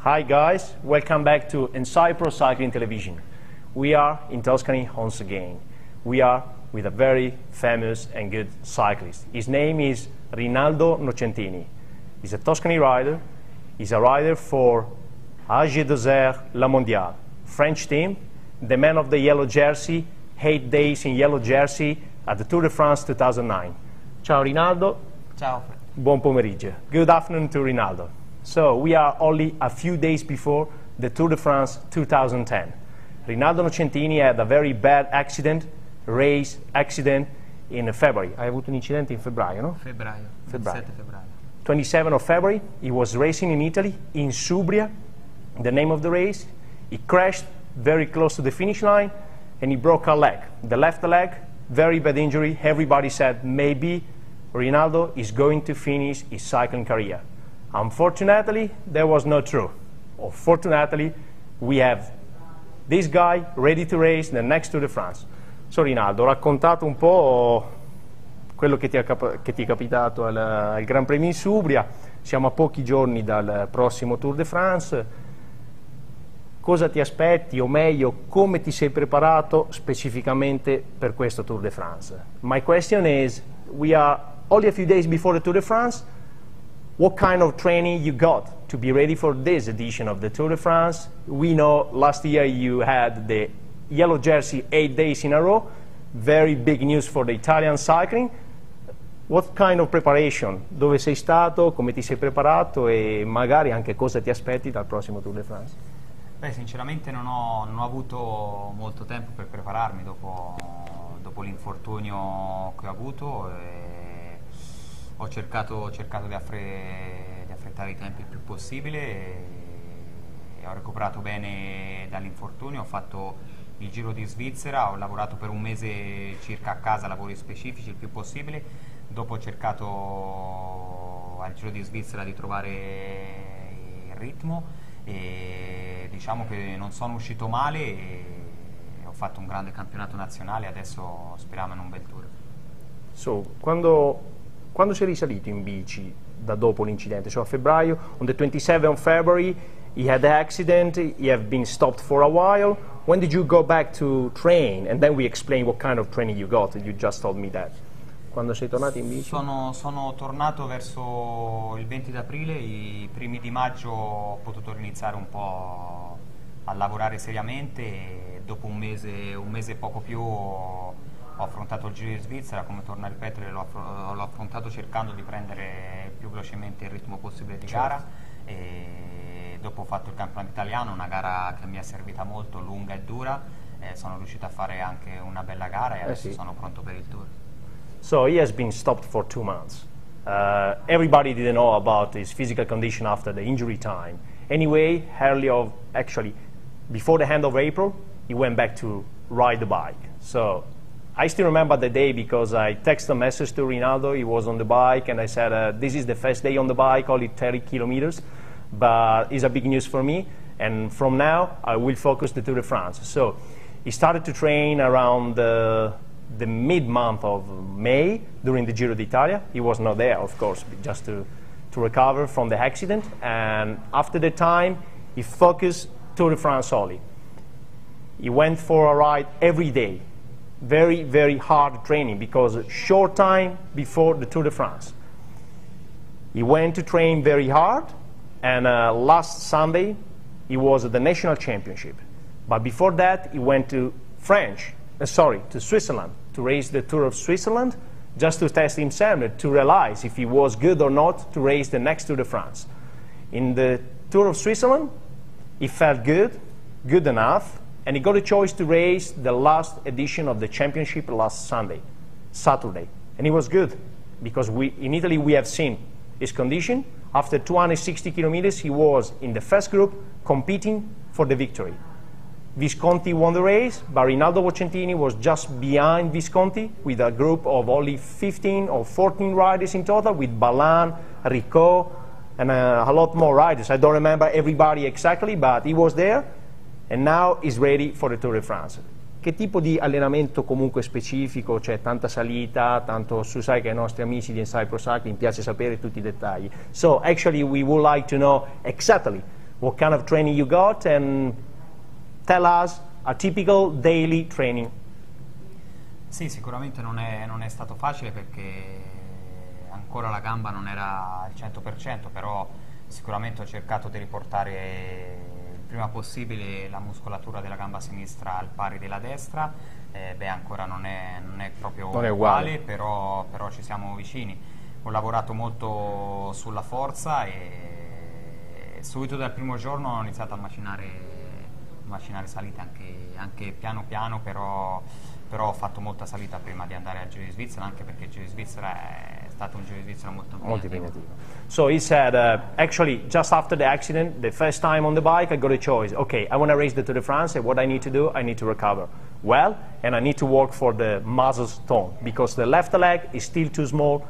Hi guys, welcome back to Inside Pro Cycling Television. We are in Tuscany once again. We are with a very famous and good cyclist. His name is Rinaldo Nocentini. He's a Tuscany rider. He's a rider for AG2R La Mondiale, French team, the man of the yellow jersey, 8 days in yellow jersey at the Tour de France 2009. Ciao Rinaldo. Ciao. Buon pomeriggio. Good afternoon to Rinaldo. So we are only a few days before the Tour de France 2010. Rinaldo Nocentini had a very bad race accident in February. Hai avuto un incidente in febbraio, no? Febbraio. 27 febbraio. 27 of February, he was racing in Italy, in Subria, the name of the race. He crashed very close to the finish line and he broke a leg, the left leg, very bad injury. Everybody said maybe Rinaldo is going to finish his cycling career. Unfortunately, that was not true. Or fortunately, we have this guy ready to race the next Tour de France. So Rinaldo, ho raccontato un po' quello che ti è capitato al Gran Premio in Subria. Siamo a pochi giorni dal prossimo Tour de France. Cosa ti aspetti, o meglio, come ti sei preparato specificamente per questo Tour de France? My question is, we are only a few days before the Tour de France. What kind of training you got to be ready for this edition of the Tour de France? We know last year you had the yellow jersey 8 days in a row. Very big news for the Italian cycling. What kind of preparation? Dove sei stato? Come ti sei preparato? E magari anche cosa ti aspetti dal prossimo Tour de France? Beh, sinceramente non ho avuto molto tempo per prepararmi dopo l'infortunio che ho avuto. Ho cercato di affrettare i tempi il più possibile e ho recuperato bene dall'infortunio. Ho fatto il Giro di Svizzera, ho lavorato per un mese circa a casa, lavori specifici il più possibile. Dopo ho cercato al Giro di Svizzera di trovare il ritmo e diciamo che non sono uscito male e ho fatto un grande campionato nazionale. Adesso speriamo in un bel tour. So, quando sei risalito in bici da dopo l'incidente? So a febbraio, on the 27th of February, he had the accident, you have been stopped for a while. When did you go back to train? And then we explain what kind of training you got, you just told me that. Quando sei tornato in bici? Sono tornato verso il 20 d'aprile, i primi di maggio ho potuto iniziare un po' a lavorare seriamente e dopo un mese e poco più ho affrontato il Giro di Svizzera. Come torna a ripetere, l'ho affrontato cercando di prendere il più velocemente il ritmo possibile di gara e dopo ho fatto il campionato italiano, una gara che mi è servita molto, lunga e dura, sono riuscito a fare anche una bella gara e adesso sono pronto per il Tour. So he has been stopped for 2 months. Everybody didn't know about his physical condition after the injury time. Anyway, actually, before the end of April, he went back to ride the bike. So I still remember the day because I texted a message to Rinaldo. He was on the bike and I said, this is the first day on the bike, only 30 kilometers, but it's a big news for me. And from now, I will focus the Tour de France. So he started to train around the mid-month of May during the Giro d'Italia. He was not there, of course, just to recover from the accident. And after the time, he focused Tour de France only. He went for a ride every day. Very, very hard training because short time before the Tour de France. He went to train very hard, and last Sunday he was at the national championship. But before that he went to Switzerland to race the Tour of Switzerland, just to test himself, to realize if he was good or not to race the next Tour de France. In the Tour of Switzerland, he felt good enough, and he got a choice to race the last edition of the championship last Saturday. And he was good, because in Italy we have seen his condition. After 260 kilometers, he was in the first group competing for the victory. Visconti won the race, but Rinaldo Nocentini was just behind Visconti with a group of only 15 or 14 riders in total, with Ballan, Ricot, and a lot more riders. I don't remember everybody exactly, but he was there. And now is ready for the Tour de France. Che tipo di allenamento comunque specifico? C'è tanta salita, tanto su, sai che ai nostri amici di Inside Pro Cycling piace sapere tutti i dettagli. So actually we would like to know exactly what kind of training you got, and tell us a typical daily training. Sì, sicuramente non è stato facile perché ancora la gamba non era al 100%, però sicuramente ho cercato di riportare il prima possibile la muscolatura della gamba sinistra al pari della destra. Ancora non è proprio uguale, però ci siamo vicini. Ho lavorato molto sulla forza e subito dal primo giorno ho iniziato a macinare salite anche piano piano, però ho fatto molta salita prima di andare al Giro di Svizzera, anche perché il Giro di Svizzera è stato un Giro di Svizzera molto impegnativo. So he said, actually, just after the accident, the first time on the bike, I got a choice. Okay, I want to race the Tour de France, and what I need to do, I need to recover well, and I need to work for the muscles tone, because the left leg is still too small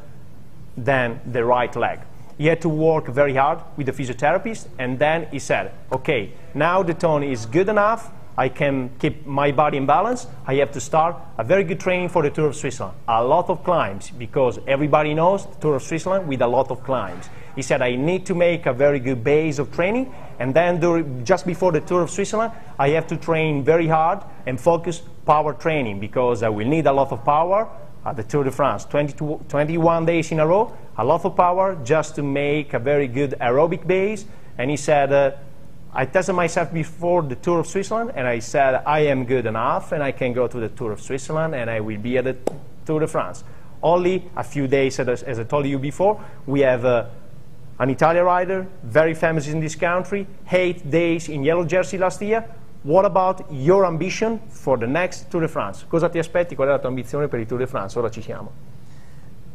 than the right leg. He had to work very hard with the physiotherapist, and then he said, okay, now the tone is good enough, I can keep my body in balance, I have to start a very good training for the Tour of Switzerland. A lot of climbs, because everybody knows the Tour of Switzerland with a lot of climbs. He said, I need to make a very good base of training, and then just before the Tour of Switzerland, I have to train very hard and focus power training, because I will need a lot of power at the Tour de France, 21 days in a row, a lot of power just to make a very good aerobic base. And he said, I tested myself before the Tour of Switzerland, and I said, I am good enough, and I can go to the Tour of Switzerland, and I will be at the Tour de France. Only a few days, as I told you before, we have an Italian rider, very famous in this country, 8 days in yellow jersey last year. What about your ambition for the next Tour de France? Cosa ti aspetti? Qual è la tua ambizione per il Tour de France? Ora ci siamo.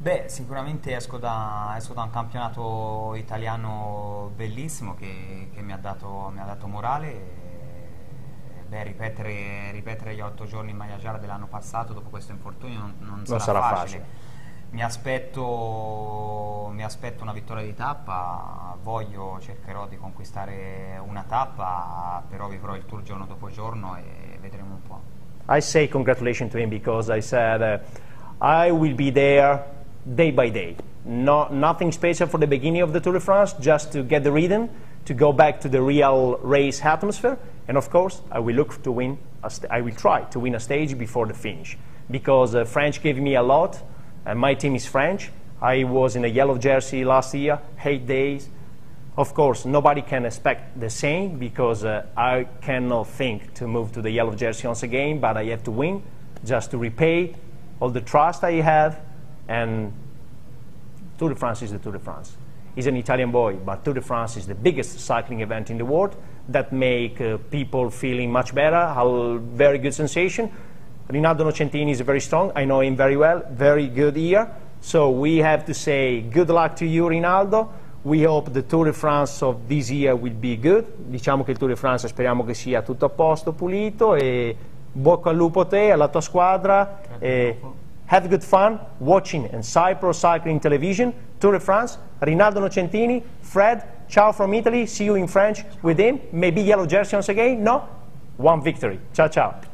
Beh, sicuramente esco da un campionato italiano bellissimo che mi ha dato morale. Ripetere gli 8 giorni in maglia gialla dell'anno passato dopo questo infortunio non sarà facile. Mi aspetto una vittoria di tappa, cercherò di conquistare una tappa, però vivrò il Tour giorno dopo giorno e vedremo un po'. I say congratulations to him because I said I will be there day by day. Nothing special for the beginning of the Tour de France, just to get the rhythm, to go back to the real race atmosphere, and of course I will look to win. I will try to win a stage before the finish, because French gave me a lot. My team is French. I was in a yellow jersey last year, 8 days. Of course, nobody can expect the same, because I cannot think to move to the yellow jersey once again, but I have to win just to repay all the trust I have. And Tour de France is the Tour de France. He's an Italian boy, but Tour de France is the biggest cycling event in the world that make people feeling much better, a very good sensation. Rinaldo Nocentini is very strong. I know him very well, very good year. So we have to say good luck to you, Rinaldo. We hope the Tour de France of this year will be good. Diciamo che il Tour de France speriamo che sia tutto a posto, pulito, e bocca al lupo a te, alla tua squadra. Have good fun watching and Pro Cycling Television, Tour de France. Rinaldo Nocentini, Fred, ciao from Italy. See you in French with him. Maybe yellow jersey once again? No? One victory. Ciao, ciao.